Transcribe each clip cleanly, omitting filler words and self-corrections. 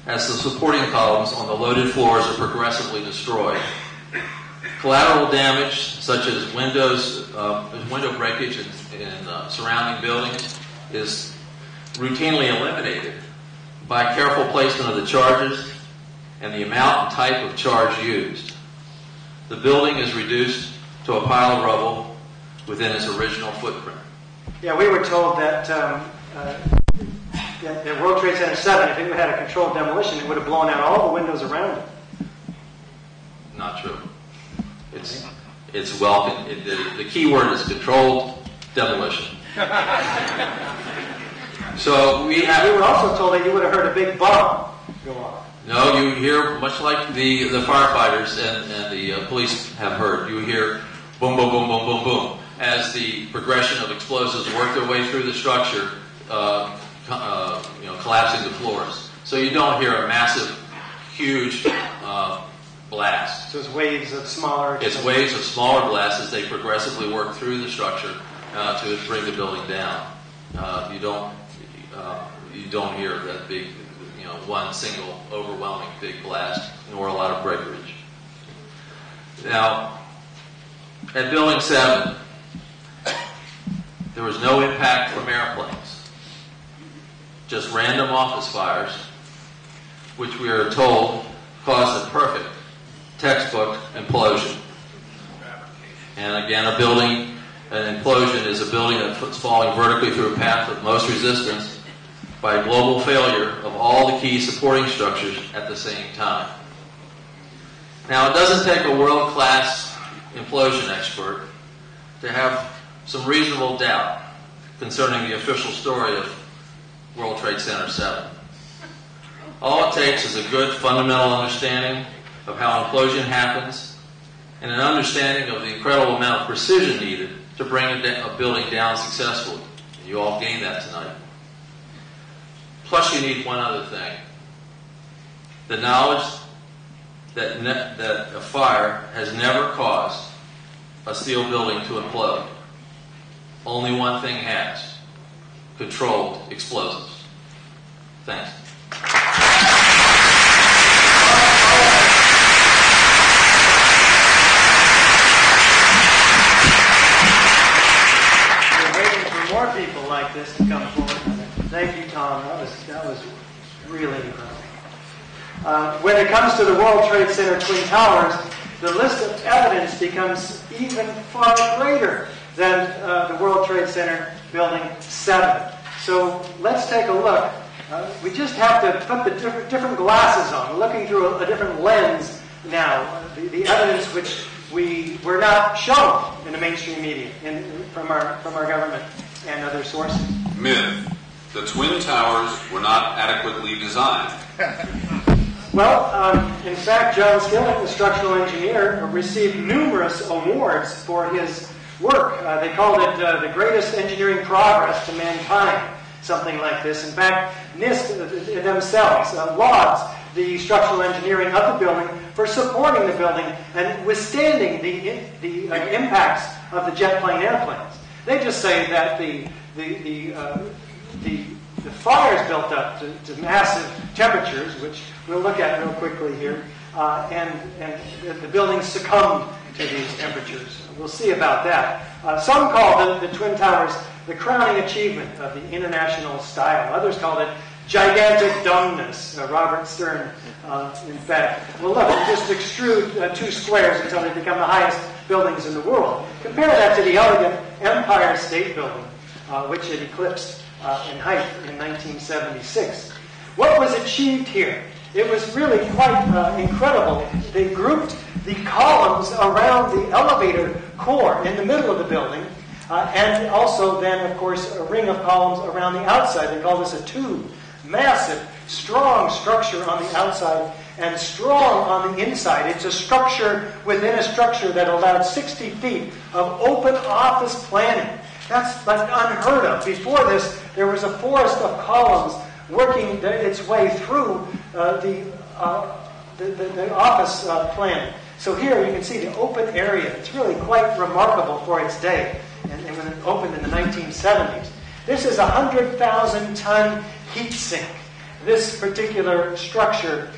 as the supporting columns on the loaded floors are progressively destroyed. Collateral damage, such as window breakage in surrounding buildings, is routinely eliminated by careful placement of the charges and the amount and type of charge used. The building is reduced to a pile of rubble within its original footprint. Yeah, we were told that the World Trade Center 7, if it had a controlled demolition, it would have blown out all the windows around it. Not true. It's well. The key word is controlled demolition. So we were also told that you would have heard a big bomb go off. No, you hear, much like the firefighters and the police have heard, you hear boom, boom, boom, boom, boom, boom, as the progression of explosives work their way through the structure, collapsing the floors. So you don't hear a massive, huge blast. So it's waves of smaller... It's waves of smaller blasts as they progressively work through the structure to bring the building down. You don't hear that big, one single overwhelming big blast, nor a lot of breakage. Now, at Building 7, there was no impact from airplanes, just random office fires, which we are told caused a perfect textbook implosion. And again, an implosion is a building that's falling vertically through a path of most resistance by global failure of all the key supporting structures at the same time. Now, it doesn't take a world-class implosion expert to have some reasonable doubt concerning the official story of World Trade Center 7. All it takes is a good fundamental understanding of how implosion happens and an understanding of the incredible amount of precision needed to bring a building down successfully. And you all gained that tonight. Plus, you need one other thing. The knowledge that a fire has never caused a steel building to implode. Only one thing has: controlled explosives. Thanks. We're waiting for more people like this to come forward. Thank you, Tom. That was really incredible. When it comes to the World Trade Center Twin Towers, the list of evidence becomes even far greater than the World Trade Center Building 7. So let's take a look. We just have to put the different glasses on. We're looking through a different lens now. The evidence which we were not shown in the mainstream media, from our government and other sources. Myth. The Twin Towers were not adequately designed. Well, in fact, John Skilling, the structural engineer, received numerous awards for his work. They called it the greatest engineering progress to mankind, something like this. In fact, NIST themselves lauds the structural engineering of the building for supporting the building and withstanding the impacts of the jet plane airplanes. They just say that the fires built up to massive temperatures, which we'll look at real quickly here, and the buildings succumbed to these temperatures. We'll see about that. Some call the Twin Towers the crowning achievement of the international style. Others call it gigantic dumbness. Robert Stern, in fact. Well, look, we just extrude two squares until they become the highest buildings in the world. Compare that to the elegant Empire State Building, which it eclipsed in height in 1976. What was achieved here? It was really quite incredible. They grouped the columns around the elevator core in the middle of the building, and also then, of course, a ring of columns around the outside. They call this a tube. Massive, strong structure on the outside and strong on the inside. It's a structure within a structure that allowed 60 feet of open office planning. That's like unheard of. Before this, there was a forest of columns working its way through the office plan. So here you can see the open area. It's really quite remarkable for its day, and when it opened in the 1970s. This is a 100,000-ton heat sink. this particular structure,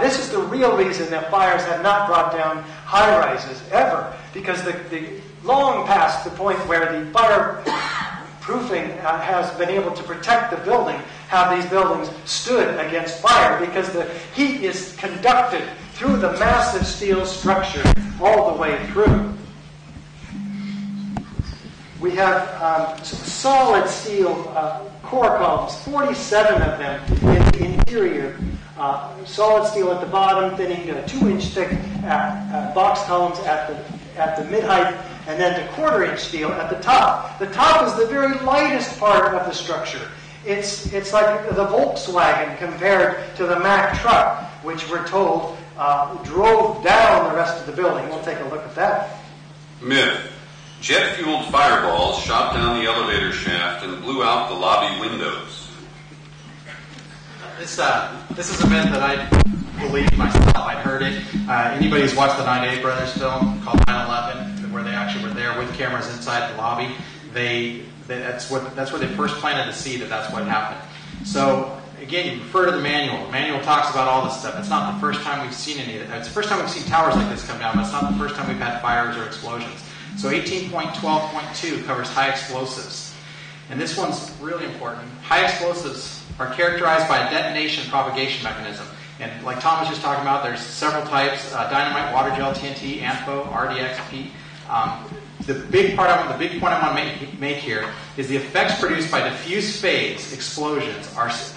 this is the real reason that fires have not brought down high-rises ever, because the long past the point where the fireproofing has been able to protect the building, have these buildings stood against fire, because the heat is conducted through the massive steel structure all the way through. We have solid steel core columns, 47 of them in the interior. Solid steel at the bottom, thinning to 2-inch thick box columns at the mid-height, and then to 1/4-inch steel at the top. The top is the very lightest part of the structure. It's like the Volkswagen compared to the Mack truck, which we're told drove down the rest of the building. We'll take a look at that. Myth. Jet-fueled fireballs shot down the elevator shaft and blew out the lobby windows. This is a myth that I believed myself. I'd heard it. Anybody who's watched the Brothers film called 9/11, where they actually were there with cameras inside the lobby, that's where they first planted the seed that's what happened. So again, you refer to the manual. The manual talks about all this stuff. It's not the first time we've seen any of it. It's the first time we've seen towers like this come down, but it's not the first time we've had fires or explosions. So 18.12.2 covers high explosives. And this one's really important. High explosives are characterized by a detonation propagation mechanism. And like Tom was just talking about, there's several types: dynamite, water gel, TNT, ANFO, RDXP. The big point I want to make here is the effects produced by diffuse phase explosions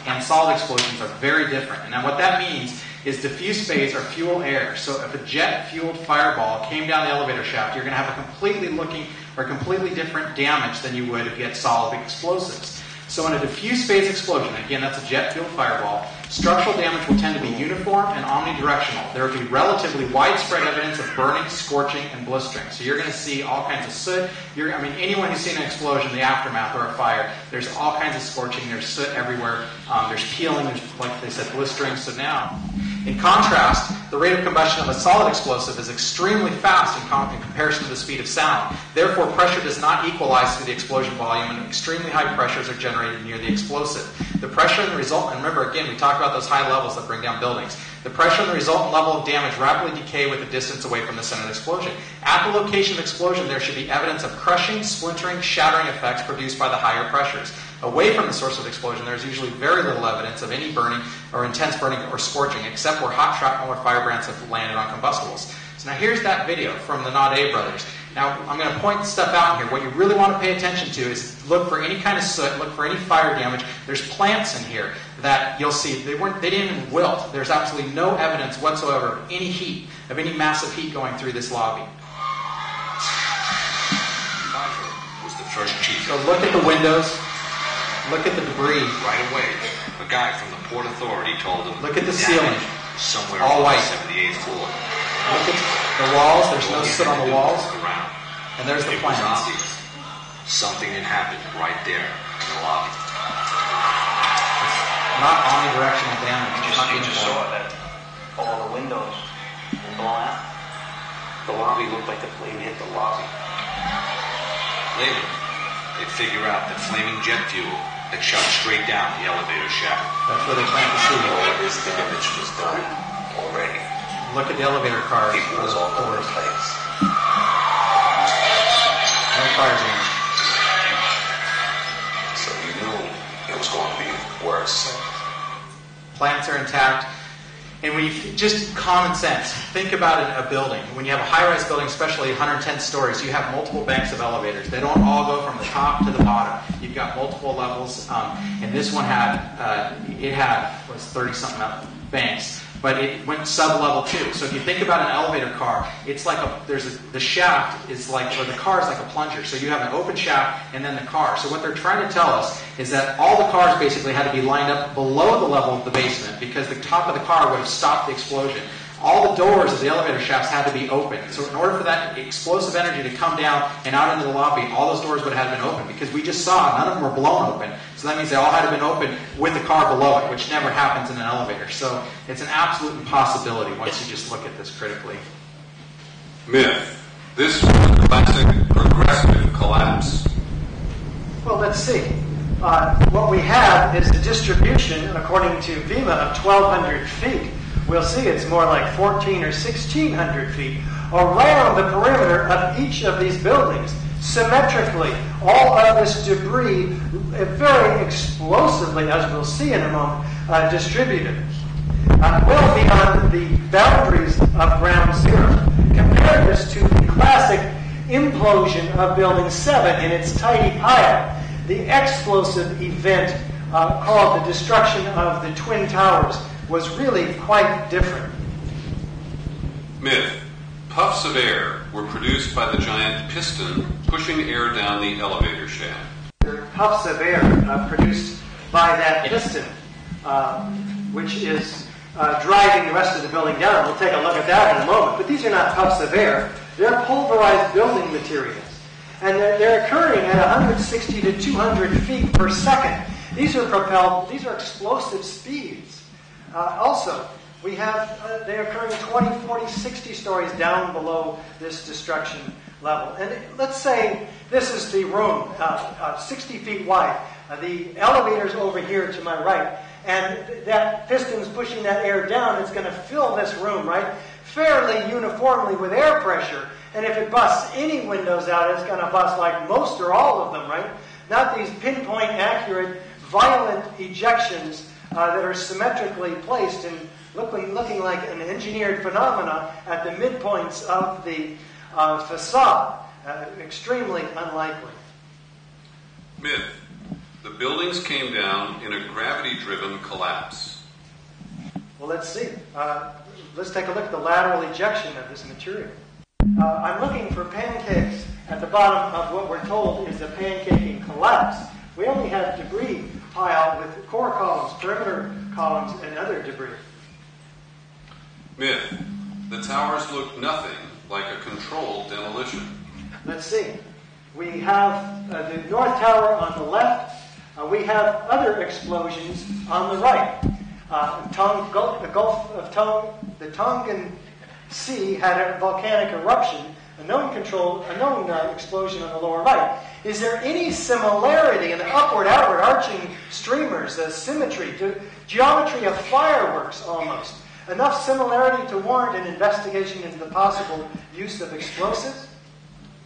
and solid explosions are very different. And what that means is diffuse phase or fuel air. So if a jet-fueled fireball came down the elevator shaft, you're going to have a completely different damage than you would if you had solid explosives. So in a diffuse phase explosion, again, that's a jet-fueled fireball, structural damage will tend to be uniform and omnidirectional. There will be relatively widespread evidence of burning, scorching, and blistering. So you're going to see all kinds of soot. Anyone who's seen an explosion, the aftermath, or a fire, there's all kinds of scorching. There's soot everywhere. There's peeling. There's, like they said, blistering. So now, in contrast, the rate of combustion of a solid explosive is extremely fast in comparison to the speed of sound. Therefore, pressure does not equalize to the explosion volume, and extremely high pressures are generated near the explosive. The pressure and the result, and remember again, we talked about those high levels that bring down buildings. The pressure and the resultant level of damage rapidly decay with the distance away from the center of the explosion. At the location of explosion, there should be evidence of crushing, splintering, shattering effects produced by the higher pressures. Away from the source of the explosion, there is usually very little evidence of any burning or intense burning or scorching, except where hot shrapnel or firebrands have landed on combustibles. So now here's that video from the Brothers. Now I'm going to point stuff out here. What you really want to pay attention to is look for any kind of soot, look for any fire damage. There's plants in here that you'll see they didn't even wilt. There's absolutely no evidence whatsoever of any heat, of any massive heat going through this lobby. Was the first chief. So look at the windows. Look at the debris. Right away, a guy from the Port Authority told him. Look at the ceiling. Somewhere all on white. the 78th floor. Look at the walls. There's no soot on the walls. Around. And there's the It was plants. obvious. Something had happened right there in the lobby. Not omnidirectional damage. You just saw that all the windows were blown out. The lobby looked like the flame hit the lobby. Later, they'd figure out that flaming jet fuel had shot straight down the elevator shaft. That's where they plant the seed. All of this damage was done already. Look at the elevator cars. People was all over the place. No fire damage. So you knew it was going to be worse. Plants are intact. And when you just common sense, think about a building. When you have a high-rise building, especially 110 stories, you have multiple banks of elevators. They don't all go from the top to the bottom. You've got multiple levels. And this one had 30-something banks. But it went sub-level too. So if you think about an elevator car, it's like the shaft is like, or the car is like a plunger. So you have an open shaft and then the car. So what they're trying to tell us is that all the cars basically had to be lined up below the level of the basement because the top of the car would have stopped the explosion. All the doors of the elevator shafts had to be open. So in order for that explosive energy to come down and out into the lobby, all those doors would have been open because we just saw none of them were blown open. So that means they all had to have been open with the car below it, which never happens in an elevator. So it's an absolute impossibility once you just look at this critically. Myth. This was a classic progressive collapse. Well, let's see. what we have is a distribution, according to VIMA, of 1,200 feet. We'll see it's more like 1,400 or 1,600 feet around the perimeter of each of these buildings. Symmetrically, all of this debris, very explosively, as we'll see in a moment, distributed. Well beyond the boundaries of ground zero. Compare this to the classic implosion of Building 7 in its tidy pile, the explosive event called the destruction of the Twin Towers was really quite different. Myth. Puffs of air were produced by the giant piston pushing air down the elevator shaft. Puffs of air produced by that piston, which is driving the rest of the building down. We'll take a look at that in a moment. But these are not puffs of air. They're pulverized building materials. And they're occurring at 160 to 200 feet per second. These are explosive speeds. Also, we have, they're occurring 20, 40, 60 stories down below this destruction level. And let's say this is the room, 60 feet wide. The elevator's over here to my right. And that piston's pushing that air down. It's going to fill this room, right, fairly uniformly with air pressure. And if it busts any windows out, it's going to bust like most or all of them, right? Not these pinpoint accurate, violent ejections that are symmetrically placed and looking like an engineered phenomena at the midpoints of the facade. Extremely unlikely. Myth. The buildings came down in a gravity-driven collapse. Well, let's see. Let's take a look at the lateral ejection of this material. I'm looking for pancakes at the bottom of what we're told is a pancaking collapse. We only have debris piled with core columns, perimeter columns, and other debris. Myth. The towers look nothing like a controlled demolition. Let's see. We have the North Tower on the left. We have other explosions on the right. The Tongan Sea had a volcanic eruption, a known explosion on the lower right. Is there any similarity in the upward-outward arching streamers, the symmetry, geometry of fireworks almost? Enough similarity to warrant an investigation into the possible use of explosives?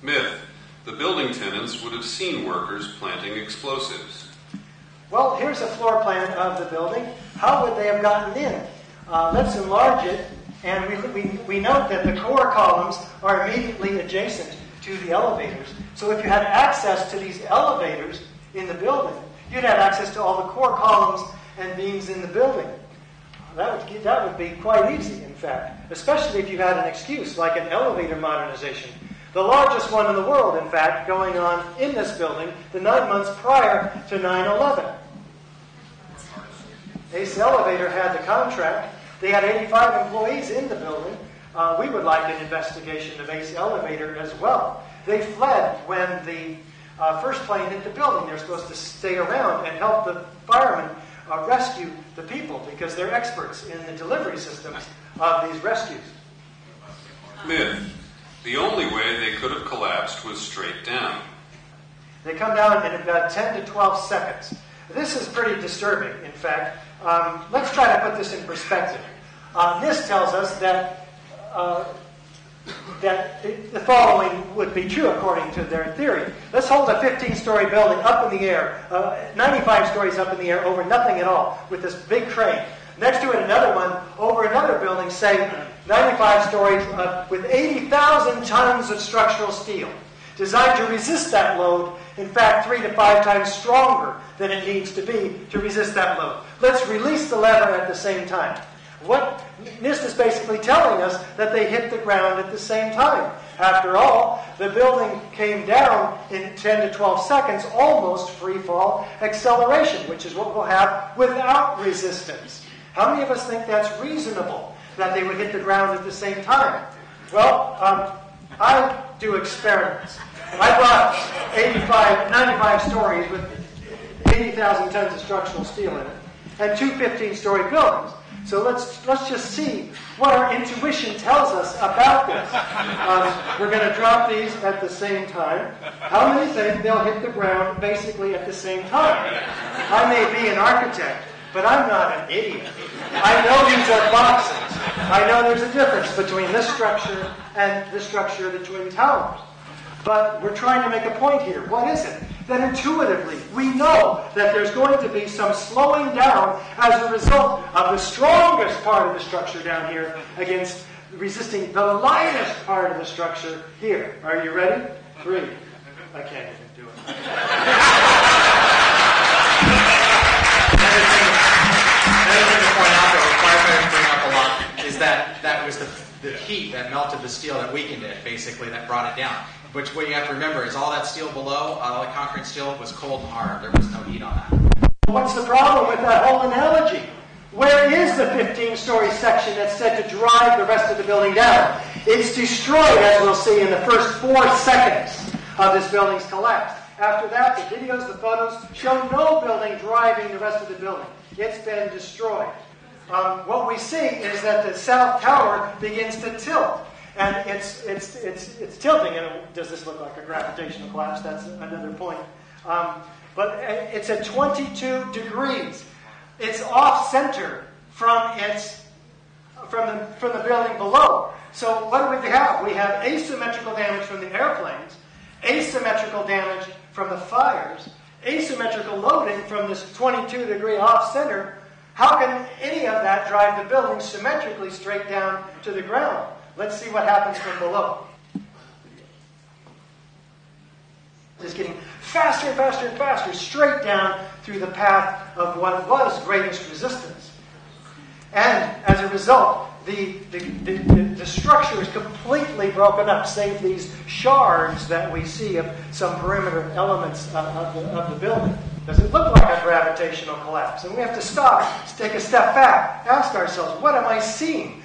Myth. The building tenants would have seen workers planting explosives. Well, here's a floor plan of the building. How would they have gotten in? Let's enlarge it, and we note that the core columns are immediately adjacent to the elevators. So if you had access to these elevators in the building, you'd have access to all the core columns and beams in the building. That would be quite easy, in fact, especially if you had an excuse, like an elevator modernization. The largest one in the world, in fact, going on in this building the 9 months prior to 9/11. Ace Elevator had the contract. They had 85 employees in the building. We would like an investigation of Ace Elevator as well. They fled when the first plane hit the building. They're supposed to stay around and help the firemen rescue the people because they're experts in the delivery systems of these rescues. Myth. The only way they could have collapsed was straight down. They come down in about 10 to 12 seconds. This is pretty disturbing, in fact. Let's try to put this in perspective. This tells us that the following would be true according to their theory. Let's hold a 15-story building up in the air, 95 stories up in the air over nothing at all with this big crane. Next to it, another one over another building, say 95 stories with 80,000 tons of structural steel, designed to resist that load, in fact, 3 to 5 times stronger than it needs to be to resist that load. Let's release the lever at the same time. What NIST is basically telling us that they hit the ground at the same time. After all, the building came down in 10 to 12 seconds, almost free fall acceleration, which is what we'll have without resistance. How many of us think that's reasonable, that they would hit the ground at the same time? Well, I do experiments. I brought 95 stories with 80,000 tons of structural steel in it, and two 15-story buildings. So let's just see what our intuition tells us about this. We're going to drop these at the same time. How many think they'll hit the ground basically at the same time? I may be an architect, but I'm not an idiot. I know these are boxes. I know there's a difference between this structure and the structure of the Twin Towers. But we're trying to make a point here. What is it? That intuitively we know that there's going to be some slowing down as a result of the strongest part of the structure down here against resisting the lightest part of the structure here. Are you ready? 3. I can't even do it. Another thing to point out that firefighters bring up a lot is that was the heat that melted the steel that weakened it, basically, that brought it down. Which what you have to remember is all that steel below, all the concrete steel, was cold and hard. There was no heat on that. What's the problem with that whole analogy? Where is the 15-story section that's said to drive the rest of the building down? It's destroyed, as we'll see, in the first 4 seconds of this building's collapse. After that, the videos, the photos show no building driving the rest of the building. It's been destroyed. What we see is that the south tower begins to tilt. And it's tilting. And does this look like a gravitational collapse? That's another point. But it's at 22 degrees. It's off center from the building below. So what do we have? We have asymmetrical damage from the airplanes, asymmetrical damage from the fires, asymmetrical loading from this 22-degree off center. How can any of that drive the building symmetrically straight down to the ground? Let's see what happens from below. It's getting faster and faster and faster, straight down through the path of what was greatest resistance. And as a result, the structure is completely broken up, save these shards that we see of some perimeter elements of the building. Does it look like a gravitational collapse? And we have to stop, take a step back, ask ourselves, what am I seeing?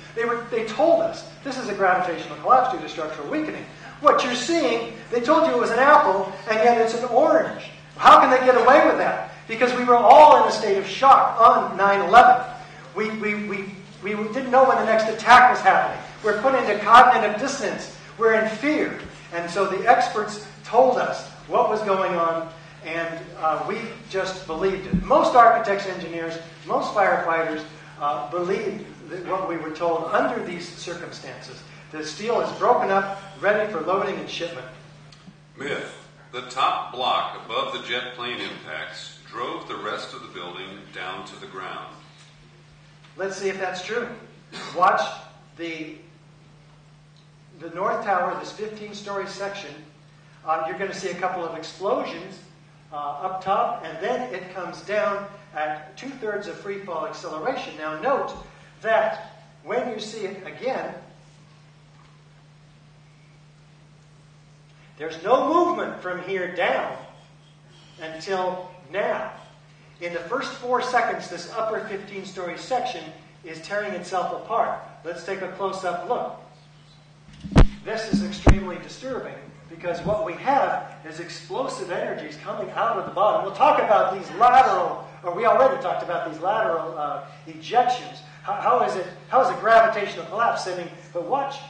They told us this is a gravitational collapse due to structural weakening. What you're seeing, they told you it was an apple, and yet it's an orange. How can they get away with that? Because we were all in a state of shock on 9/11. We didn't know when the next attack was happening. We're put into cognitive dissonance. We're in fear. And so the experts told us what was going on, and we just believed it. Most architects, engineers, most firefighters believed what we were told under these circumstances. The steel is broken up, ready for loading and shipment. Myth. The top block above the jet plane impacts drove the rest of the building down to the ground. Let's see if that's true. Watch the north tower, this 15-story section. You're going to see a couple of explosions up top, and then it comes down at 2/3 of freefall acceleration. Now note that when you see it again, there's no movement from here down until now. In the first 4 seconds, this upper 15-story section is tearing itself apart. Let's take a close-up look. This is extremely disturbing because what we have is explosive energies coming out of the bottom. We'll talk about these lateral, or we already talked about these lateral ejections. How is a gravitational collapse setting? But watch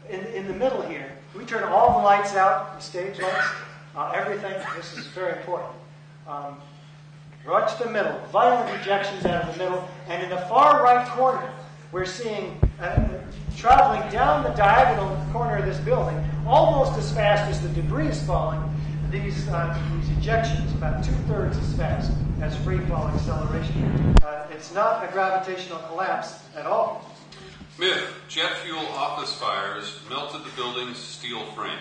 in the middle here. We turn all the lights out, the stage lights, everything. This is very important. Watch the middle. Violent ejections out of the middle. And in the far right corner, we're seeing traveling down the diagonal corner of this building, almost as fast as the debris is falling, these ejections, about 2/3 as fast as free fall acceleration. It's not a gravitational collapse at all. Myth. Jet fuel office fires melted the building's steel frame.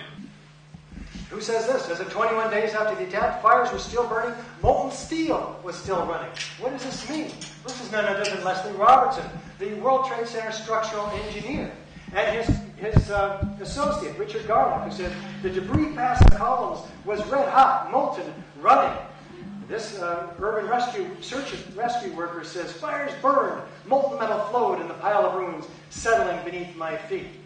Who says this? As of 21 days after the attack, fires were still burning, molten steel was still running. What does this mean? This is none other than Leslie Robertson, the World Trade Center structural engineer, and his associate, Richard Garlock, who said the debris past the columns was red hot, molten, running. This urban search and rescue worker says, fires burned, molten metal flowed in the pile of ruins settling beneath my feet.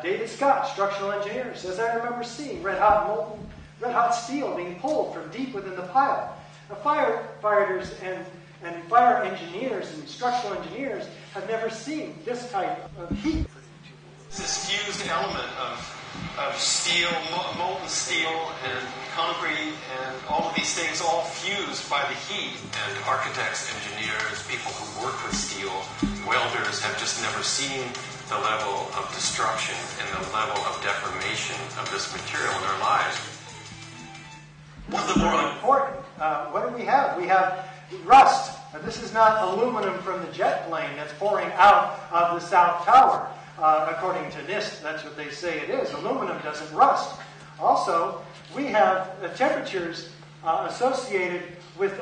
David Scott, structural engineer, says, I remember seeing red hot steel being pulled from deep within the pile. The firefighters And fire engineers and structural engineers have never seen this type of heat. This fused element of steel, molten steel and concrete and all of these things all fused by the heat. And architects, engineers, people who work with steel, welders have just never seen the level of destruction and the level of deformation of this material in their lives. This is very important. What do we have? We have rust. Now, this is not aluminum from the jet plane that's pouring out of the South Tower. According to NIST, that's what they say it is. Aluminum doesn't rust. Also, we have temperatures associated with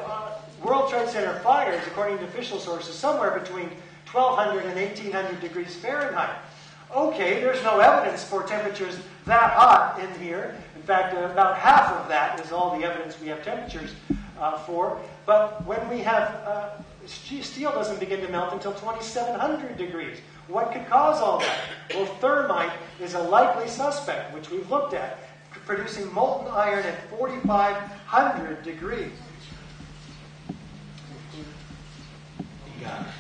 World Trade Center fires, according to official sources, somewhere between 1,200 and 1,800 degrees Fahrenheit. Okay, there's no evidence for temperatures that hot in here. In fact, about half of that is all the evidence we have temperatures for. But when we have steel doesn't begin to melt until 2,700 degrees. What could cause all that? Well, thermite is a likely suspect, which we've looked at, producing molten iron at 4,500 degrees.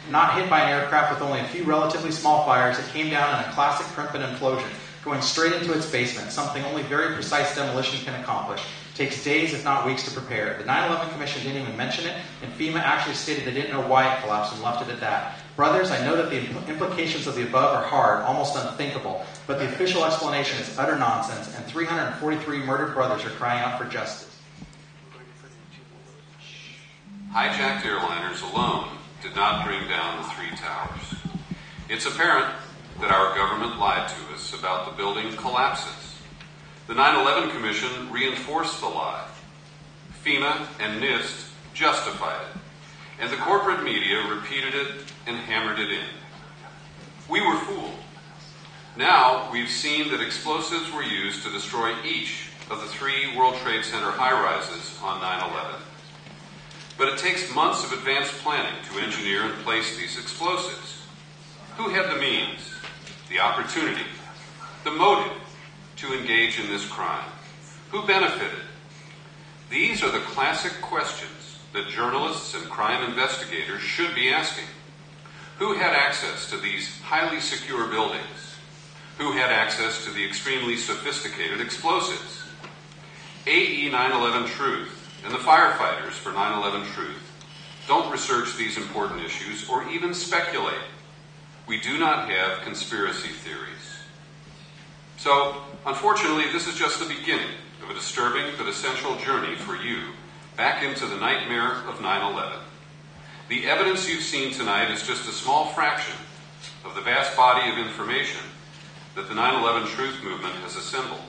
Not hit by an aircraft with only a few relatively small fires, it came down in a classic Crimpin implosion, going straight into its basement, something only very precise demolition can accomplish. It takes days, if not weeks, to prepare. The 9/11 Commission didn't even mention it, and FEMA actually stated they didn't know why it collapsed and left it at that. Brothers, I know that the implications of the above are hard, almost unthinkable, but the official explanation is utter nonsense, and 343 murdered brothers are crying out for justice. Hijacked airliners alone did not bring down the three towers. It's apparent that our government lied to us about the building collapses. The 9/11 Commission reinforced the lie. FEMA and NIST justified it. And the corporate media repeated it and hammered it in. We were fooled. Now we've seen that explosives were used to destroy each of the 3 World Trade Center high-rises on 9/11. But it takes months of advanced planning to engineer and place these explosives. Who had the means, the opportunity, the motive to engage in this crime? Who benefited? These are the classic questions that journalists and crime investigators should be asking. Who had access to these highly secure buildings? Who had access to the extremely sophisticated explosives? AE 9/11 Truth and the firefighters for 9/11 Truth don't research these important issues or even speculate. We do not have conspiracy theories. So, unfortunately, this is just the beginning of a disturbing but essential journey for you back into the nightmare of 9/11. The evidence you've seen tonight is just a small fraction of the vast body of information that the 9/11 Truth movement has assembled.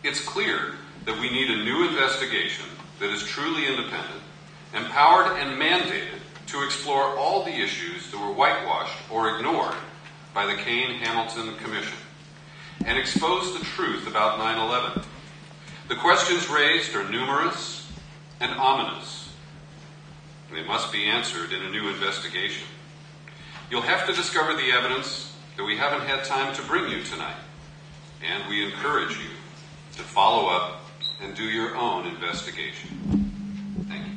It's clear that we need a new investigation that is truly independent, empowered and mandated to explore all the issues that were whitewashed or ignored by the Kane-Hamilton Commission and expose the truth about 9/11. The questions raised are numerous and ominous. They must be answered in a new investigation. You'll have to discover the evidence that we haven't had time to bring you tonight, and we encourage you to follow up and do your own investigation. Thank you.